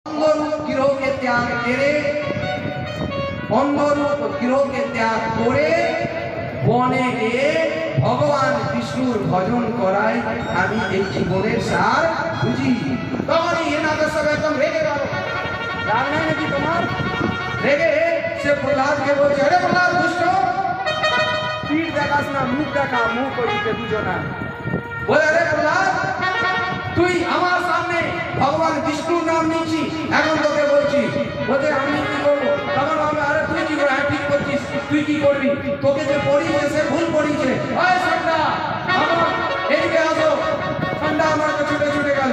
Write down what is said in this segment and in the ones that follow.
অন্ধরূপ গৃহকে ত্যাগ করে অন্ধরূপ গৃহকে ত্যাগ করে বনে গিয়ে ভগবান বিষ্ণুর ভজন করাই আমি এই জীবনের সার বুঝি। তখনই হিরণ্যকশ্যপ একদম রেগে গেল। রাগ নাই নাকি তোমার? রেগে সে প্রহ্লাদকে বলছে, আরে প্রহ্লাদ দুষ্ট, পিঠ দেখাস না, মুখ দেখা, মুখ করিতে দুজনা। বলে, আরে প্রহ্লাদ, তুই আমার সামনে ভগবান বিষ্ণুর নাম নিচ্ছি, এখন তোকে বলছি। বলছে, আমি কি করবো? তখন আমি, আরে তুই কি করে? ঠিক করছিস, তুই কি করবি? তোকে যে পড়িয়েছে সে ভুল পড়িয়েছে। আয় সন্ধ্যা, আমার এদিকে আসো। সন্ধ্যা আমার ছুটে ছুটে গেল।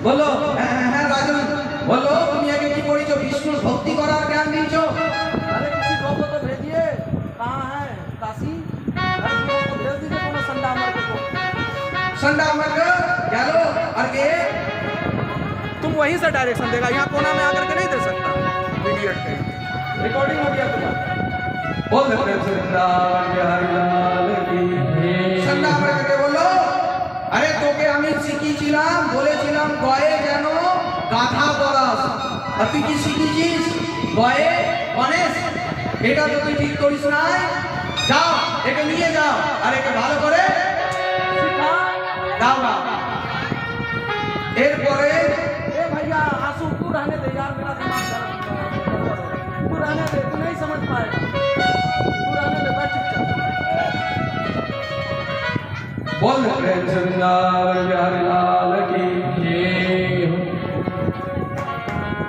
বললো, হ্যাঁ রাজন। বললো, তুমি আগে কি পড়িয়েছো? বিষ্ণুর ভক্তি করার জ্ঞান দিয়েছ? अरे किसी को तो भेजिए, कहाँ है काशी? भेज दीजिए कोनो संडा अमर को। संडा अमर गया और के तुम वहीं से डायरेक्शन देगा, यहाँ कोना में आकर के नहीं दे सकता। इडियट के रिकॉर्डिंग हो गया तुम्हारा। बोल देते संडा हरिलाल की संडा अमर के बोलो, अरे তোকে আমি শিখিয়েছিলাম, বলেছিলাম গয়ে যেন গাধা পরাস, আর তুই কি শিখিয়েছিস? গয়ে গণেশ। এটা তো তুই ঠিক করিস নাই। যাও একে নিয়ে যাও আর একে ভালো করে सिखा দাও না। এরপরে ए भैया आंसू तू रहने दे यार, मेरा दिमाग खराब हो रहा है। तू रहने दे, तू नहीं समझ पाएगा। तू रहने दे, बैठ चुपचाप। बोल देते संडा हरिलाल की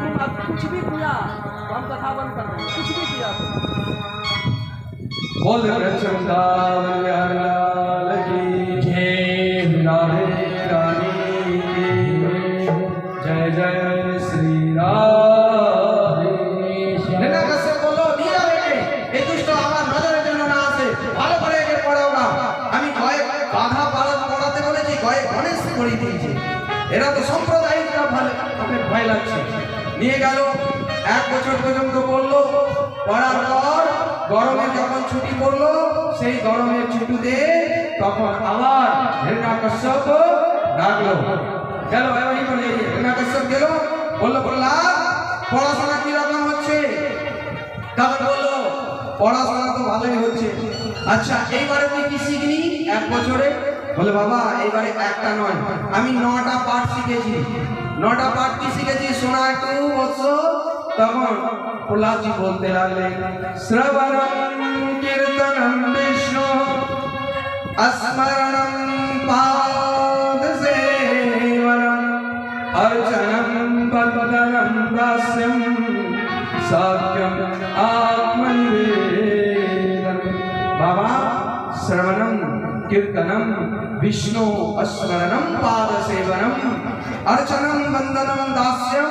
तुम अब कुछ भी किया तो हम कथा बंद कर देंगे, कुछ भी किया तो। बोल संडा हरिलाल की राधे रानी की जय जय श्री राधे। হিরণ্যকশ্যপ বলল, নিয়ে যাও একে, এই দুষ্ট আমার নজরের জন্য না আসে, ভালো করে একে পড়াও না। আমি গয়ে গাধা পড়াতে বলেছি, গয়ে গণেশ পড়িয়ে দিয়েছি। এরা তো সম্প্রদায়িকরা, ভালো আপনার ভয় লাগছে। নিয়ে গেল, 1 বছর পর্যন্ত পড়লো। পড়ার পর গরমে যখন ছুটি পড়লো, সেই গরমের ছুটিতে তখন আবার হিরণ্যকশ্যপ ডাকলো। গেল এমনই করে হিরণ্যকশ্যপ গেল, বললো, প্রহ্লাদ পড়াশোনা কিরকম হচ্ছে? তখন বললো, পড়াশোনা তো ভালোই হচ্ছে। আচ্ছা এইবারে তুই কি শিখলি 1 বছরে? বলে, বাবা এইবারে একটা নয়, আমি 9টা পাঠ শিখেছি। 9টা পাঠ কি শিখেছি শোনা একটু বৎস। তখন প্রহ্লাদজি বলতে লাগলেন, শ্রবণম কীর্তনম বিষ্ণু স্মরণম পাদ সেবনম अर्चनम बंदनम दास्यम साख्यम आत्मनिवेदन। बाबा श्रवणम कीर्तनम विष्णु स्मरणम पाद सेवनम अर्चनम बंदनम दास्यम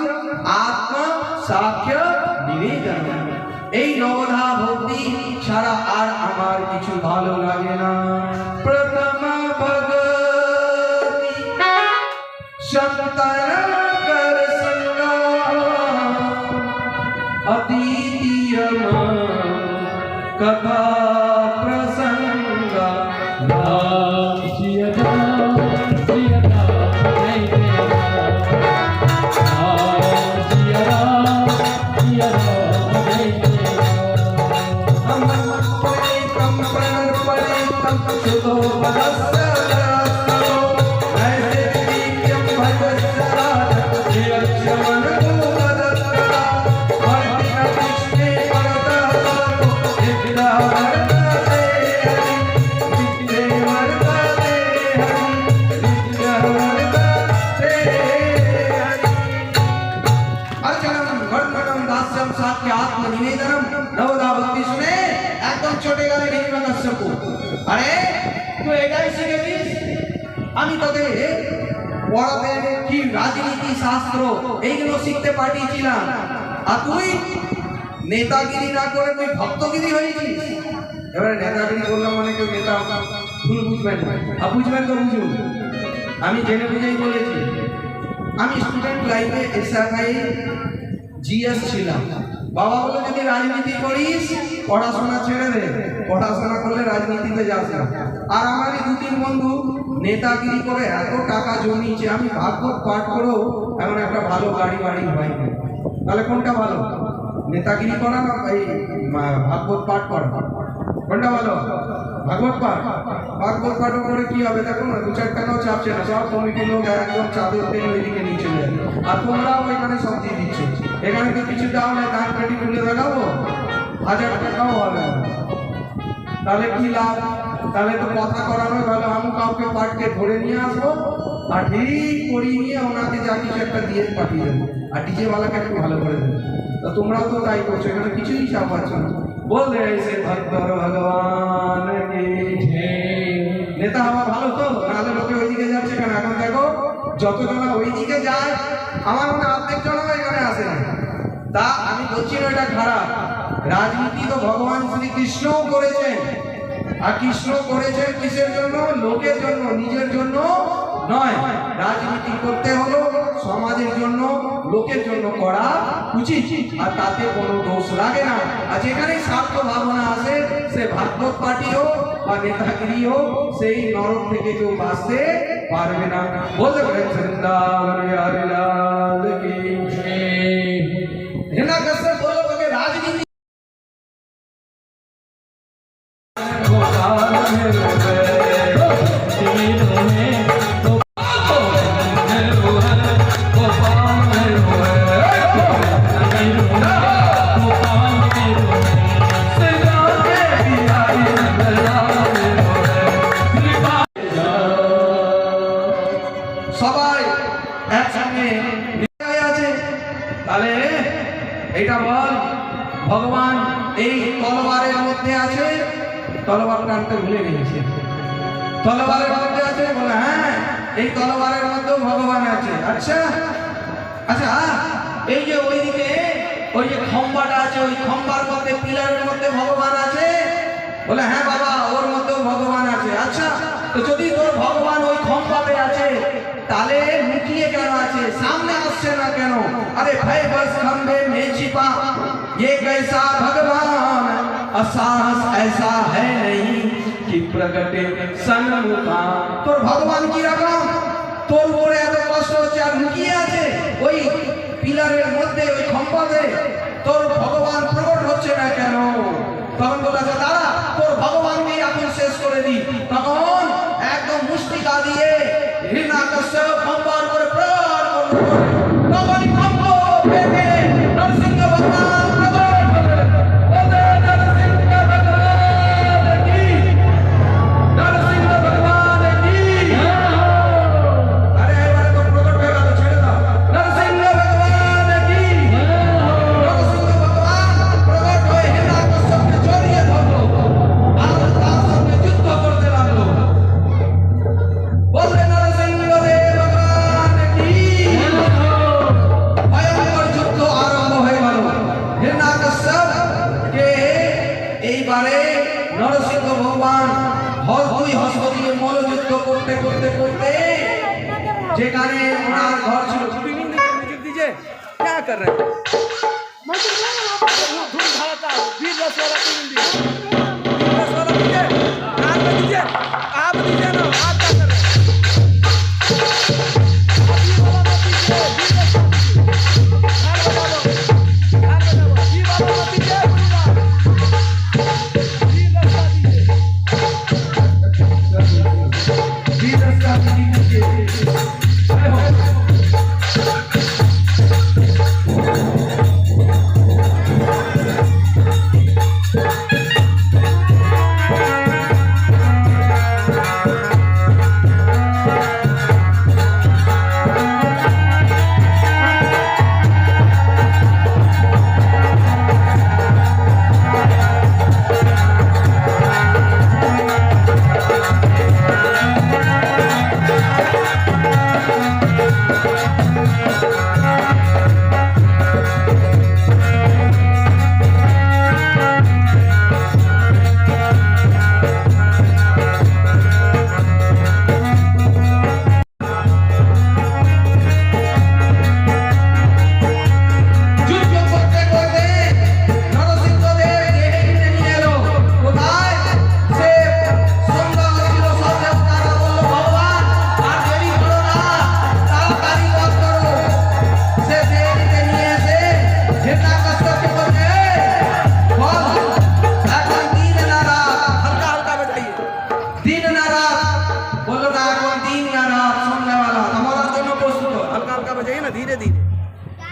आत्म साख्य निवेदन। এই নবধা ভক্তি ছাড়া আর আমার কিছু ভালো লাগে না। প্রথম ভগতি शंकर कर संगा अद्वितीय कथा प्रसंगा আত্মনিবেদনম। নবধা ভক্তি শুনে একদম চটে গেলেন হিরণ্যকশ্যপ। আরে তুই এটাই শিখেছিস? আমি তোকে পড়াতে কি রাজনীতি শাস্ত্র এইগুলো শিখতে পাঠিয়েছিলাম, আর তুই নেতাগিরি না করে তুই ভক্তগিরি হয়েছিস। এবারে নেতাগিরি করলাম মানে কেউ নেতা ভুল বুঝবেন না, আর বুঝবেন তো বুঝুন, আমি জেনে বুঝেই বলেছি। আমি স্টুডেন্ট লাইফে এসআই জিএস ছিলাম। বাবা বলে, যদি রাজনীতি করিস পড়াশোনা ছেড়ে দে, পড়াশোনা করলে রাজনীতিতে যাস না। আর আমারই 2-3 বন্ধু নেতাগিরি করে এত টাকা জমিয়েছে, আমি ভাগবত পাঠ করেও এমন একটা ভালো গাড়ি বাড়ি হয়নি। তাহলে কোনটা ভালো, নেতাগিরি করা না এই ভাগবত পাঠ করা? কোনটা ভালো? ভাগবত পাঠ। ভাগবত পাঠ করে কি হবে দেখো না, 2-4 টাকাও চাপছে না, সব কমিটির লোক একদম চাদর টেনে ওইদিকে নিয়ে চলে যায়। আর তোমরাও এখানে সব দিয়ে দিচ্ছে, এখানে তো কিছু দাও না, দান পেটি তুলে দেখাবো, 1000 টাকাও হবে না। তাহলে কি লাভ? তাহলে তো কথা করানোই ভালো, আমি কাউকে পাঠকে ধরে নিয়ে আসবো আর ঠিক করিয়ে নিয়ে ওনাকে যা কিছু একটা দিয়ে পাঠিয়ে দেবো, আর ডিজে ওয়ালাকে একটু ভালো করে দেবো। তা তোমরাও তো তাই করছো, এখানে কিছুই চাপ পাচ্ছ না। বললে সে ভক্তর ভগবান কি জয়। নেতা হওয়া ভালো তো, নাহলে লোকে ওইদিকে যাচ্ছে কেন? এখন দেখো যতজনা ওইদিকে যায়, আমার মনে অর্ধেক জনও এখানে আসে না। তা আমি বলছি না এটা খারাপ, রাজনীতি তো ভগবান শ্রীকৃষ্ণও করেছেন, আর কৃষ্ণ করেছেন কিসের জন্য? লোকের জন্য, নিজের জন্য নয়। রাজনীতি করতে হলো সমাজের জন্য, লোকের জন্য করা উচিত, আর তাতে কোনো দোষ লাগে না। আর যেখানে স্বার্থ ভাবনা আসে, সে ভাগবত পার্টি হোক বা নেতাগিরি হোক, সেই নরক থেকে কেউ বাঁচতে পারবে না। বলতে পারেন বৃন্দাবন বিহারী লাল কি জয়। হিরণ্যকশ্যপ বলল তোকে রাজনীতি সবাই একসঙ্গে আছে। তাহলে এটা বল, ভগবান এই তলোয়ারের মধ্যে আছে? তলোয়ার টানতে ভুলে গেছে, তলোয়ারের মধ্যে আছে বলে হ্যাঁ, এই তলোয়ারের মধ্যেও ভগবান আছে। আচ্ছা আচ্ছা, এই যে ওইদিকে ওই যে খম্বাটা আছে, ওই খম্বার মধ্যে পিলারের মধ্যে ভগবান আছে বলে হ্যাঁ বাবা, ওর মধ্যেও ভগবান আছে। আচ্ছা, তো যদি তোর ভগবান ওই খম্বাতে আছে, তাহলে লুকিয়ে কেন আছে, সামনে আসছে না কেন? আরে ভাই বস খম্বে মে छिपा ये कैसा भगवान, साहस ऐसा है नहीं कि प्रगटे सन्मुखा। তোর ভগবান কি রকম? তোর উপরে এত কষ্ট হচ্ছে আর লুকিয়ে আছে ওই পিলারের মধ্যে, ওই খম্বাতে, তোর ভগবান প্রকট হচ্ছে না কেন? তখন বলেছে দাঁড়া, তোর ভগবানকে এখন শেষ করে দি। তখন একদম মুষ্টিকা দিয়ে হিরণ্যকশ্যপ খম্বার উপরে প্রহার করলো। তখনই খম্ব ভেঙে নরসিংহ ভগবান প্রকট হলেন। বলতে নরসিংহ ভগবান কি, নরসিংহ ভগবান কি। আরে এবারে তো প্রকট হয়ে গেল, ছেড়ে দাও। নরসিংহ ভগবান কি, নরসিংহ ভগবান প্রকট হয়ে হিরণ্যকশ্যপকে জড়িয়ে ধরলো আর তার সঙ্গে যুদ্ধ করতে লাগলো। বলতে নরসিংহ দেব ভগবান কি। ভয়ঙ্কর যুদ্ধ আরম্ভ হয়ে গেল। হিরণ্যকশ্যপকে এইবারে নরসিংহ ভগবান দুই হস্ত দিয়ে মল্লযুদ্ধ করতে করতে করতে, যেখানে ওনার ঘর ছিল। म्यूजिक दीजिए, क्या कर रहे हैं? धूम धड़ाका वीर रस वाला ट्यून दीजिए, वीर रस वाला दीजिए, कान में दीजिए, आप दीजिए ना, आप क्या कर रहे हैं? आप ये वाला मत दीजिए, वीर रस वाला दीजिए, कान बजा दो, ये वाला मत दीजिए, वीर रस वाला दीजिए। वीर रस का दीजिए। जय हो।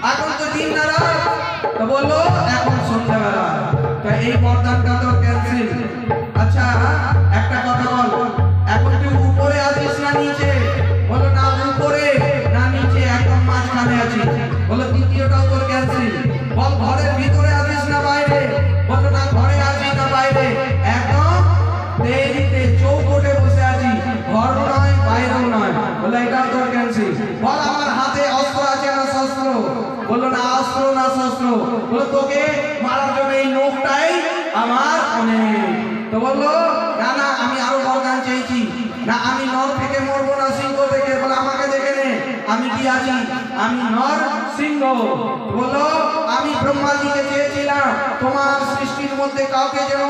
এখন তো দিন না রাত, তো বললো এখন সন্ধ্যাবেলা, তা এই বরদানটা তো ক্যান্সেল। আচ্ছা একটা কথা বল, এখন তুই উপরে আছিস না নিচে? বলো না উপরে না নিচে, একদম মাঝখানে আছি। বলো দ্বিতীয়টাও তোর ক্যান্সেল। বল ঘরের ভিতরে আছিস না বাইরে? বলো না ঘরে আছি না বাইরে, একদম দেরিতে চৌকোটে বসে আছি, ঘর নয় বাইরেও নয়। বলে এটাও তোর ক্যান্সেল। বল আমার হাতে অস্ত্র আছে না শস্ত্র? বললো না অস্ত্র না শস্ত্র। বলো তোকে মারার জন্য এই নখটাই আমার অনেক। তো বললো না না আমি আরো বরদান চেয়েছি, না আমি নর থেকে মরবো না সিংহ থেকে। বলে আমাকে দেখে নে আমি কি আছি, আমি নর সিংহ। বললো আমি ব্রহ্মাজিকে চেয়েছিলাম তোমার সৃষ্টির মধ্যে কাউকে যেন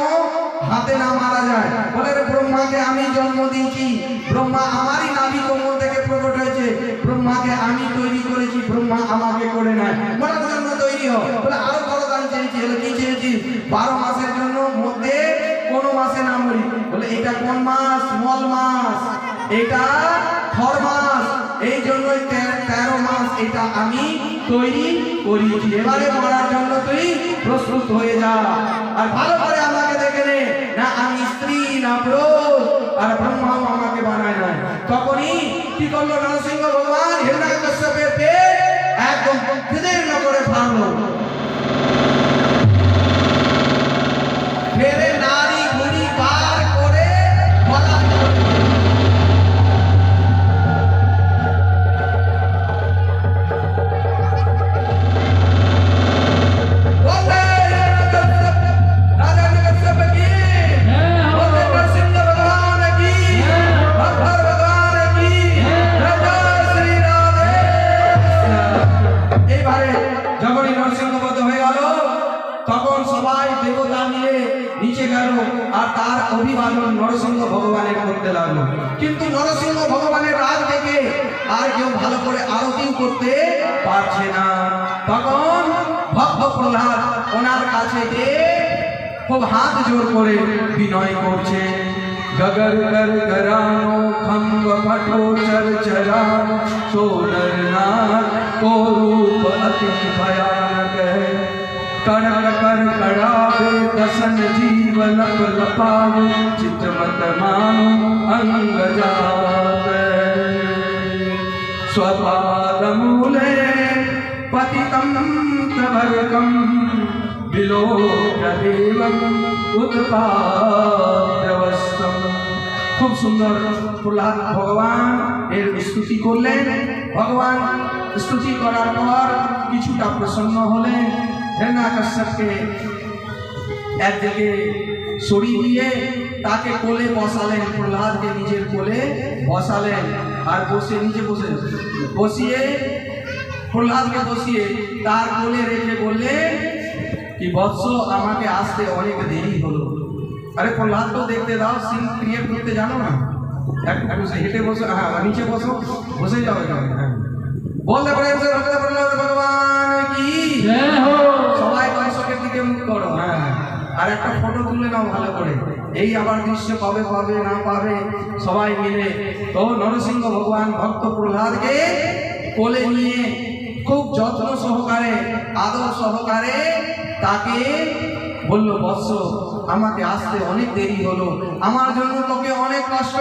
হাতে না মারা যায়। বলে রে ব্রহ্মাকে আমি জন্ম দিয়েছি, ব্রহ্মা আমারই নাভি কোমল থেকে প্রকট হয়েছে, ব্রহ্মাকে আমি তৈরি করেছি, ব্রহ্মা আমাকে করে নেয়, মরার জন্য তৈরি হয়। বলে আরো বরদান চেয়েছি। বলে কি চেয়েছি? 12 মাসের জন্য মধ্যে কোনো মাসে না মরি। বলে এটা কোন মাস? মল মাস, এটা থর মাস, এই জন্যই 13 মাস এটা আমি তৈরি করেছি। এবারে মরার জন্য তুই প্রস্তুত হয়ে যা, আর ভালো করে আমাকে দেখে নে, না আমি স্ত্রী না পুরুষ, আর ব্রহ্মাও আমাকে বানায় নাই। তখনই কি করলো নরসিংহ ভগবান? হিরণ্যকশ্যপের পেট একদম বিদীর্ণ করে ফাড়লো, ফেরে নারী ঘুড়ি বার করে গলা আর তার অভিবাদন নরসিংহ ভগবানের করতে লাগলো। কিন্তু নরসিংহ ভগবানের রাগ দেখে আর কেউ ভালো করে আরতিও করতে পারছে না। তখন ভক্ত প্রহ্লাদ ওনার কাছে গিয়ে খুব হাত জোর করে বিনয় করছে। गगर कर करानो खंग फटो चर चरानो, सोनर नाथ को रूप अति भयानक है। कड़क कर कड़ावे दसन जीव लप लपावे, चित मत मानो अंग जाते। स्वपाद मूले पतितं तवर्गम, বিলোকদেবং উৎপাদ্যবস্তম। খুব সুন্দর প্রহ্লাদ ভগবান এর স্তুতি করলেন। ভগবান স্তুতি করার পর কিছুটা প্রসন্ন হলেন। হিরণ্যকশ্যপকে একদিকে সরিয়ে দিয়ে তাকে কোলে বসালেন, প্রহ্লাদকে নিজের কোলে বসালেন, আর নিচে বসিয়ে প্রহ্লাদকে বসিয়ে তার কোলে রেখে বললেন কি বৎস আমাকে আসতে অনেক দেরি হলো। আরে প্রহ্লাদ তো দেখতে দাও, সিন ক্রিয়েট করতে জানো না, একটু বসে হেঁটে বসো, হ্যাঁ নিচে বসো, বসে যাও। বলতে পারেন প্রহ্লাদ ভগবান কি সবাই দর্শকের দিকে মুখ করো, হ্যাঁ আর একটা ফটো তুলে নাও ভালো করে। এই আবার দৃশ্য কবে পাবে না পাবে সবাই মিলে। তো নরসিংহ ভগবান ভক্ত প্রহ্লাদকে কোলে নিয়ে খুব যত্ন সহকারে আদর সহকারে তাকে বলল বৎস আমাকে আসতে অনেক দেরি হলো, আমার জন্য তোকে অনেক কষ্ট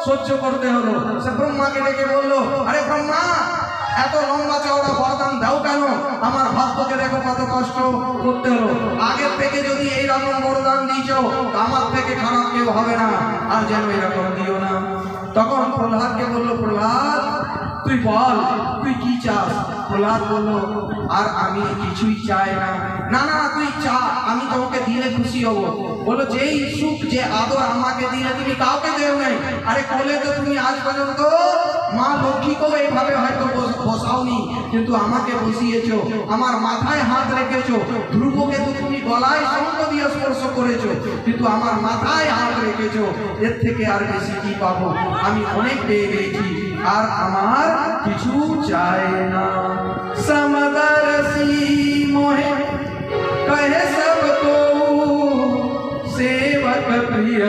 সহ্য করতে হলো। সে ব্রহ্মাকে ডেকে বললো আরে ব্রহ্মা এত লম্বা চওড়া বরদান দাও কেন? আমার ভক্তকে দেখো কত কষ্ট করতে হলো, আগের থেকে যদি এইরকম বরদান দিয়েছো আমার থেকে খারাপ কেউ হবে না, আর যেন এরকম দিও না। তখন প্রহ্লাদকে বললো প্রহ্লাদ তুই বল তুই কি চাস? প্রহ্লাদ বললো আর আমি কিছুই চাই না। না না তুই চা, আমি তোমাকে দিলে খুশি হব। বলো যেই সুখ যে আদর আমাকে দিলে তুমি কাউকে দেও নাই। আরে কোলে তো তুমি আজ পর্যন্ত মা লক্ষ্মীকেও এইভাবে হয়তো বসাওনি, কিন্তু আমাকে বসিয়েছো, আমার মাথায় হাত রেখেছো, ধ্রুবকে তো তুমি গলায় শঙ্খ দিয়ে স্পর্শ করেছো, কিন্তু আমার মাথায় হাত রেখেছো। এর থেকে আর বেশি কি পাবো? আমি অনেক পেয়ে গেছি, আর আমার কিছু চাই না। সমদর্শী মোহে कहे सबको सेवक प्रिय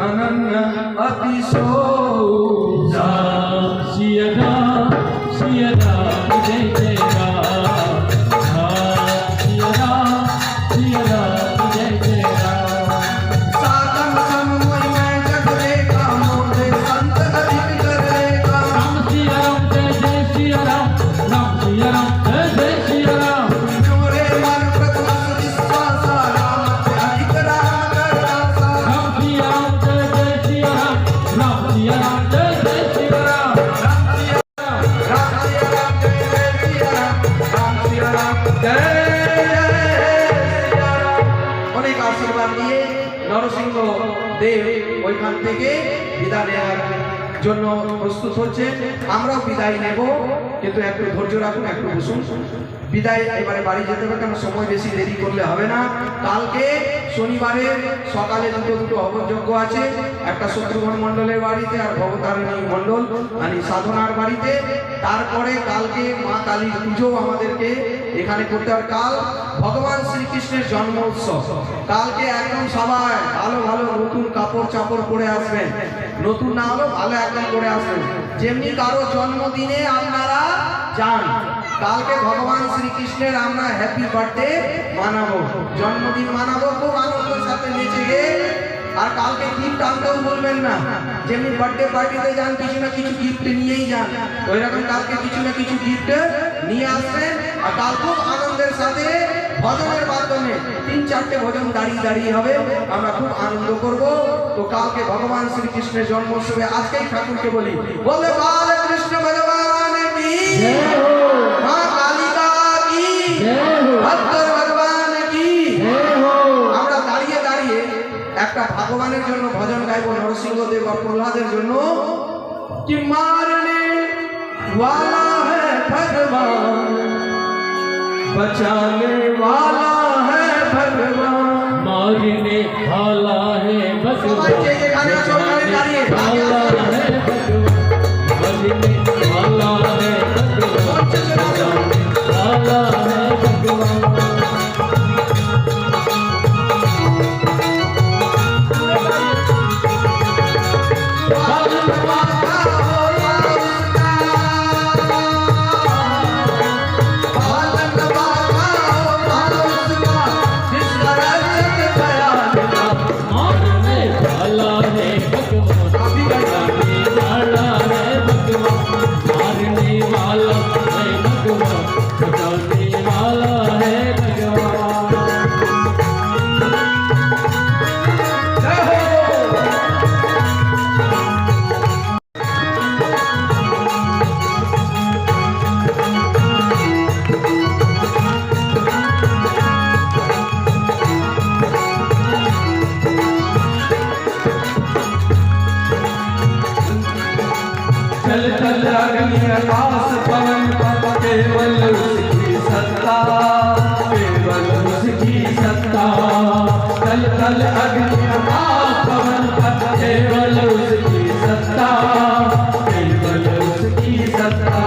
अनन्य अतिशो। सिया राम जय जय राम। অনেক আশীর্বাদ নিয়ে নরসিংহ দেব ওইখান থেকে বিদায় নেওয়ার জন্য প্রস্তুত হচ্ছে। আমরাও বিদায় নেব, কিন্তু একটু ধৈর্য রাখুন, একটু বসুন। বিদায় এবারে বাড়ি যেতে হবে, কারণ সময় বেশি দেরি করলে হবে না। কালকে শনিবারে সকালে দুটো হবনযজ্ঞ আছে, একটা শত্রুঘ্ন মণ্ডলের বাড়িতে আর ভবতারিণী মণ্ডল মানে সাধনার বাড়িতে। তারপরে কালকে মা কালীর পুজো আমাদেরকে এখানে করতে হবে। কাল ভগবান শ্রীকৃষ্ণের জন্ম উৎসব। কালকে একদম সবাই ভালো ভালো নতুন কাপড় চাপড় পরে আসবেন, নতুন না হলেও ভালো একদম করে আসবেন। যেমনি কারো জন্মদিনে আপনারা যান, কালকে ভগবান শ্রীকৃষ্ণের আমরা হ্যাপি বার্থডে মানাবো, জন্মদিন মানাবো খুব আনন্দের সাথে নেচে গে। আর কালকে গিফট আনতেও বলবেন না, যেমনি বার্থডে পার্টিতে যান কিছু না কিছু গিফট নিয়েই যান, ওই রকম কালকে কিছু না কিছু গিফট নিয়ে আসবেন। আর কাল খুব আনন্দের সাথে ভজনের মাধ্যমে 3-4টে ভজন দাঁড়িয়ে দাঁড়িয়ে হবে, আমরা খুব আনন্দ করব। তো কালকে ভগবান শ্রীকৃষ্ণের জন্মোৎসবে আজকেই ঠাকুরকে বলি বলে বাল কৃষ্ণ ভগবান কি মা কালিকা কি ভক্তর ভগবান কি। আমরা দাঁড়িয়ে দাঁড়িয়ে একটা ভগবানের জন্য ভজন গাইব, নরসিংহদেব আর প্রহ্লাদের জন্য। কি মারনে वाला है भगवान, बचाने वाला है भगवान, मारने वाला है भगवान, बचाने वाला है भगवान, मारने वाला है भगवान, बचाने वाला है भगवान। चल चल अग्नि आकाश पवन केवल उसकी सत्ता, केवल उसकी सत्ता। चल चल अग्नि आकाश पवन केवल उसकी सत्ता, केवल उसकी सत्ता।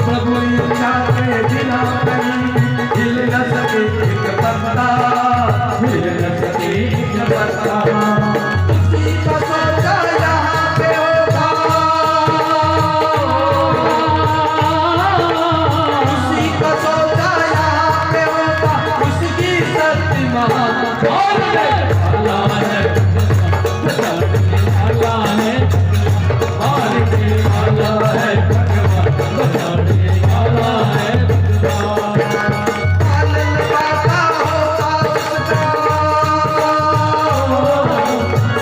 प्रभु इच्छा के बिना कहीं हिल न सके एक पत्ता, हिल न सके एक पत्ता। उसी का सोचा यहाँ पे होगा, उसी का सोचा यहाँ पे होगा, उसकी शक्ति महान। अल्लाह है, बचाने वाला है, मारने वाला है भगवान, बचाने वाला है भगवान। पालन वाला होगा उसका,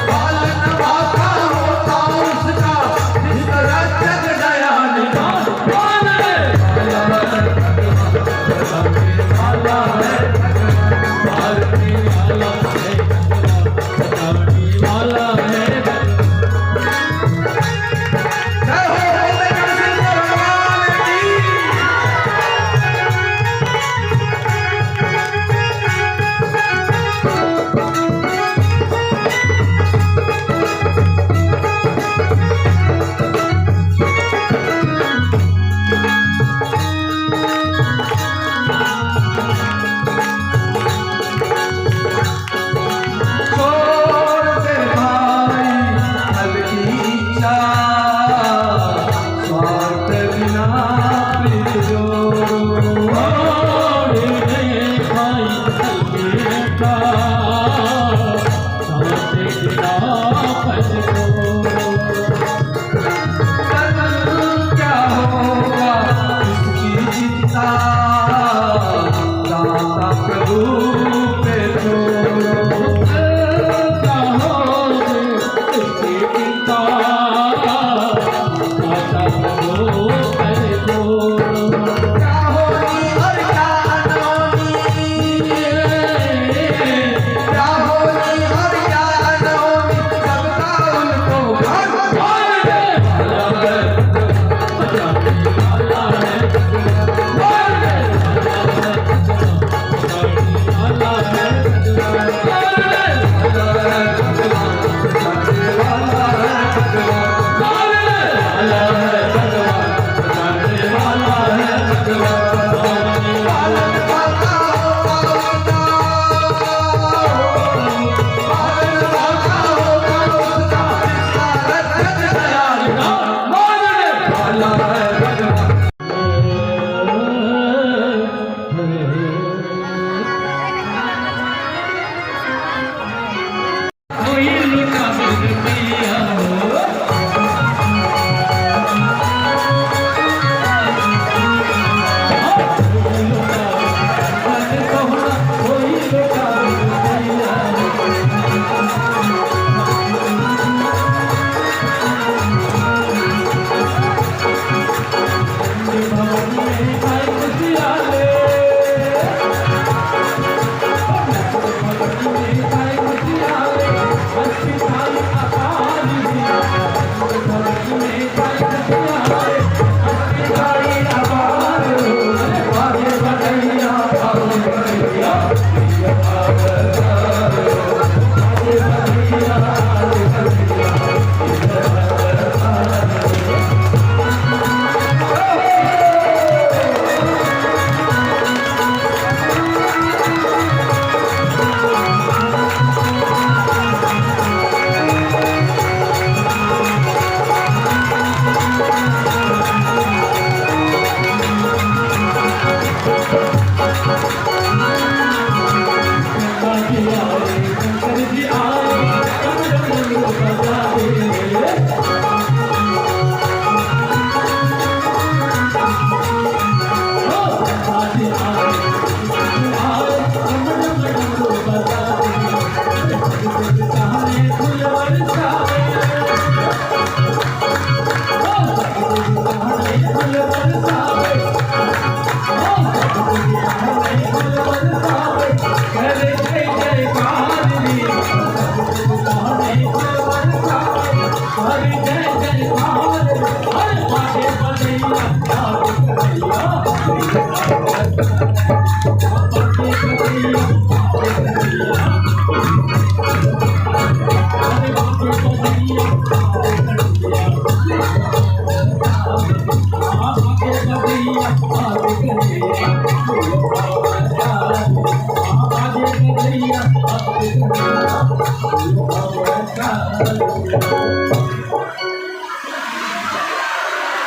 पालन वाला होगा उसका, जिसका रक्षक दयानिधान। बचाने वाला है भगवान, मारने वाला है भगवान, बचाने वाला है भगवान। जय हो बोले नरसिंह भगवान की। छोड़ दे भाई फल की इच्छा, स्वार्थ बिना प्रीत जोड़ो। कल क्या होगा इसकी चिंता, दाता प्रभु पे छोड़ो। क्या होगी और क्या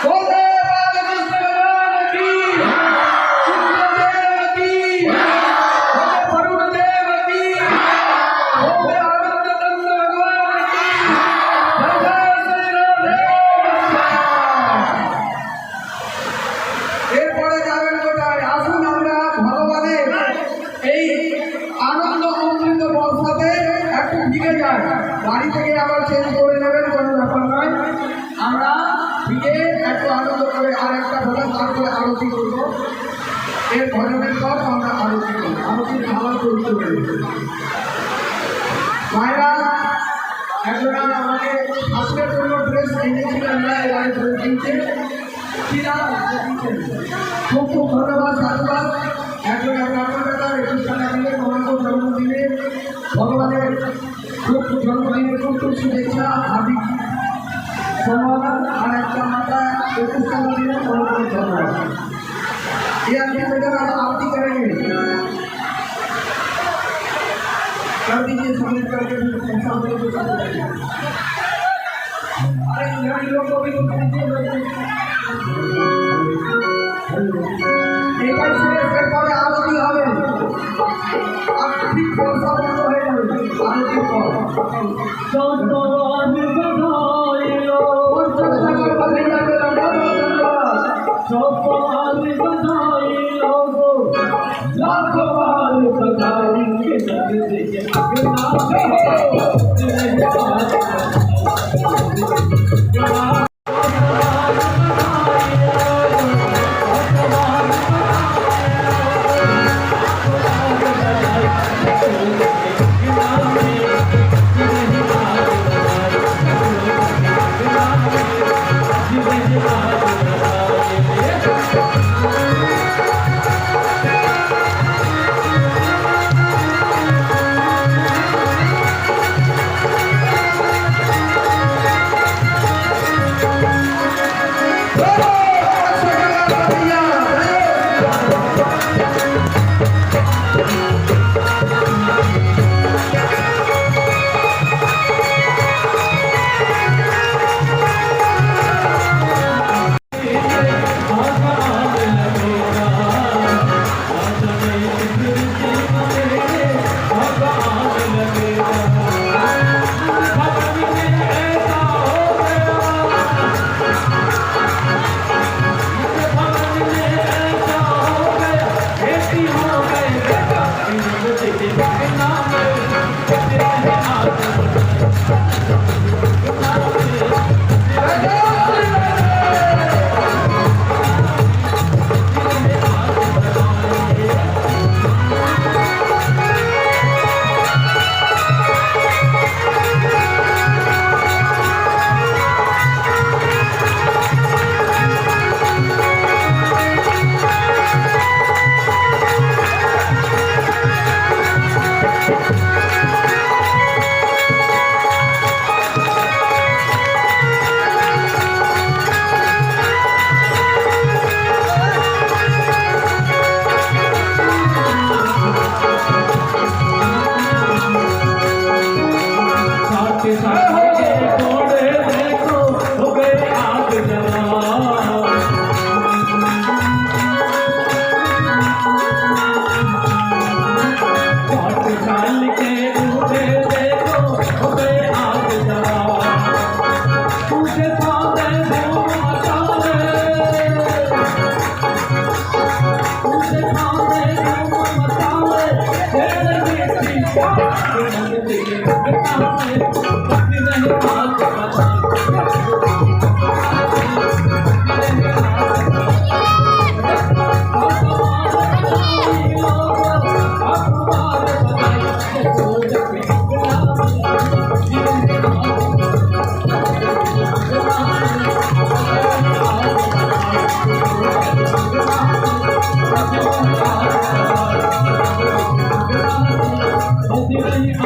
बोले बालकृष्ण भगवान की, इंद्रदेव की, बोले वरुण देव की, बोले आनंदचंद भगवान की, जय जय श्री राधे। এরপরে যাবেন কোথায়? আসুন আমরা ভগবানের এই আনন্দ অমৃত বর্ষাতে একটু ঢিকে যাই। বাড়ি থেকে আবার চেঞ্জ করে নেবেন, কোনো ব্যাপার নয়। আমরা ঢিকে একটু আনন্দ করে আর একটা ভজন, তারপরে আরতি করব। এর ভজনের পর আমরা আরতি করব। আরতির খাবার তৈরি করে দেব। মায়েরা একজন আমাকে ঠাকুরের জন্য ড্রেস কিনেছিলেন না, এবারে ড্রেস কিনছে। খুব খুব ধন্যবাদ, সাধুবাদ। একজন আপনার ব্যাপার 21 টাকা দিলে তোমাকে জন্মদিনে ভগবানের খুব জন্মদিনের খুব খুব শুভেচ্ছা, হার্দিক সম্মান। আর একটা মাতা 21 টাকা দিলে তোমাকে ধন্যবাদ। ये आपकी बेटा आरती करेंगे, कर दीजिए सबमिट करके ऐसा होने को। अरे इन लोग को भी এটাই শেষের পরে আরতি হবে। আর ঠিক পয়সা বন্ধ হয়ে যাবে আরতির পর।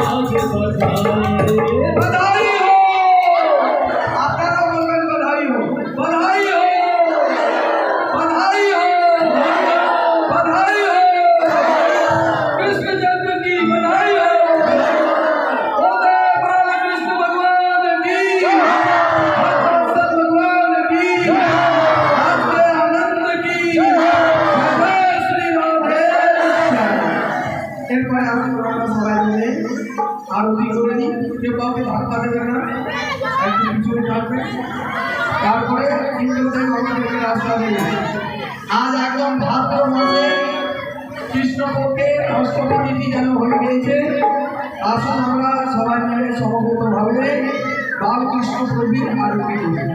आगे बढ़ाए আরতি করে নিই, কেউ কাউকে ধাক্কা দেবে না, একটু পিছনে থাকবে, তারপরে ইন্দ্রদেব ভগবানকে রাস্তা দেবে। আজ একদম ভাদ্র মাসে কৃষ্ণপক্ষের অষ্টমী তিথি যেন হয়ে গিয়েছে। আসুন আমরা সবাই মিলে সমবেতভাবে বালকৃষ্ণ প্রভুর আরতি করি।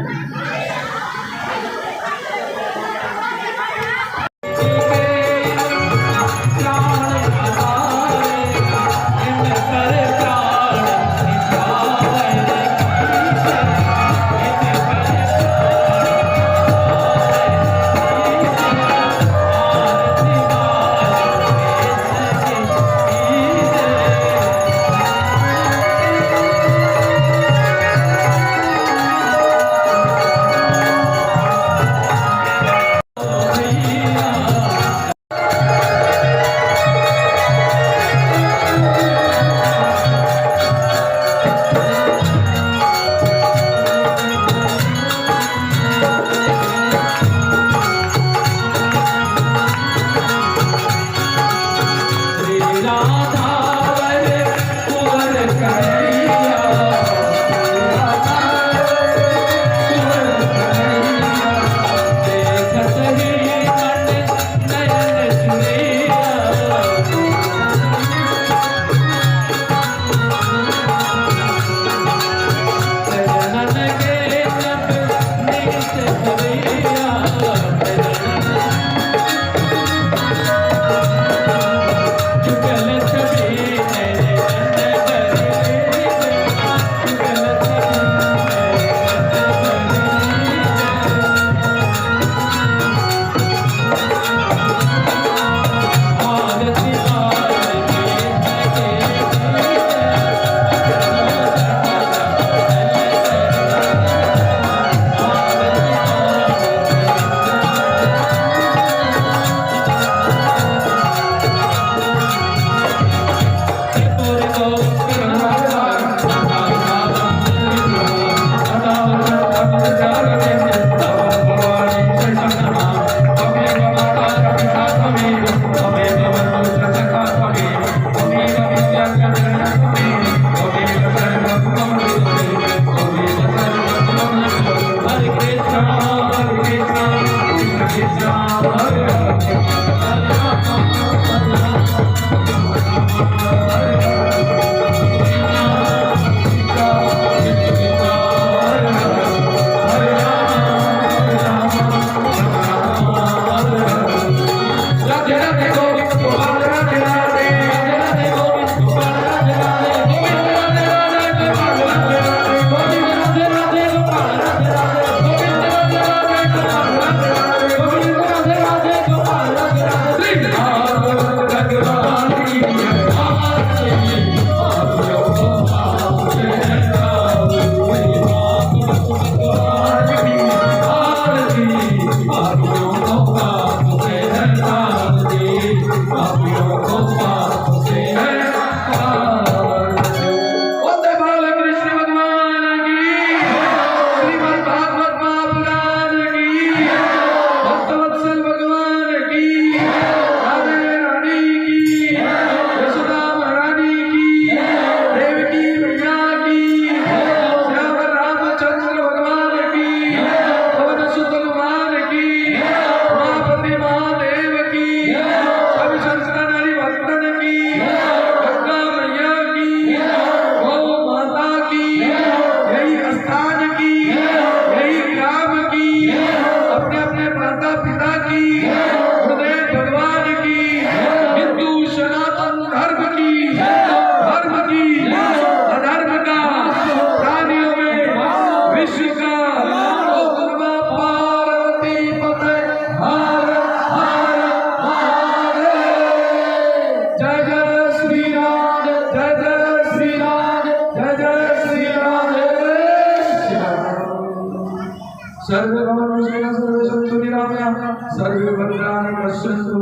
सर्वे भद्राणि पश्यन्तु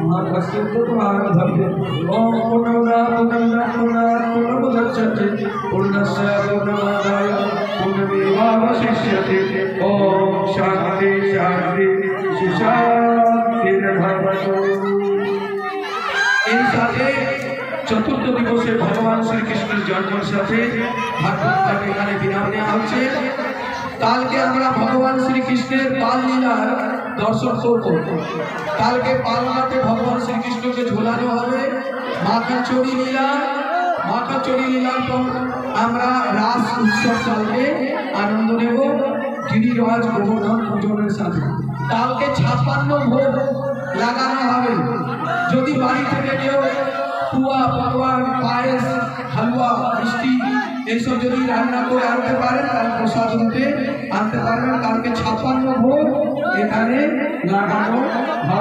मा कश्चित् दुःखमागतम् ओम पूर्णमदः पूर्णमुदच्यते पूर्णस्य पूर्णमादाय पूर्णमेवावशिष्यते ओम शान्ति शान्ति शान्तिर्भवतु। এই সাথে চতুর্থ দিবসে ভগবান শ্রীকৃষ্ণের জন্মের সাথে ভাগবতটাকে এখানে বিরাম নেওয়া হচ্ছে। কালকে আমরা ভগবান শ্রীকৃষ্ণের পাল লীলার দর্শন করব। কালকে পালনাতে ভগবান শ্রীকৃষ্ণকে ঝোলানো হবে। মাখাচড়ি লীলার পর আমরা রাস উৎসব কালকে আনন্দ নেব গিরিরাজ গোবর্ধন পূজনের সাথে। কালকে 56 ভোগ লাগানো হবে। যদি বাড়ি থেকে কেউ পুয়া পকোয়ান পায়েস হালুয়া মিষ্টি এইসব যদি রান্না করে আনতে পারেন তাহলে প্রসাদ রূপে আনতে পারবেন। কালকে 56 ভোগ এখানে লাগানো হবে।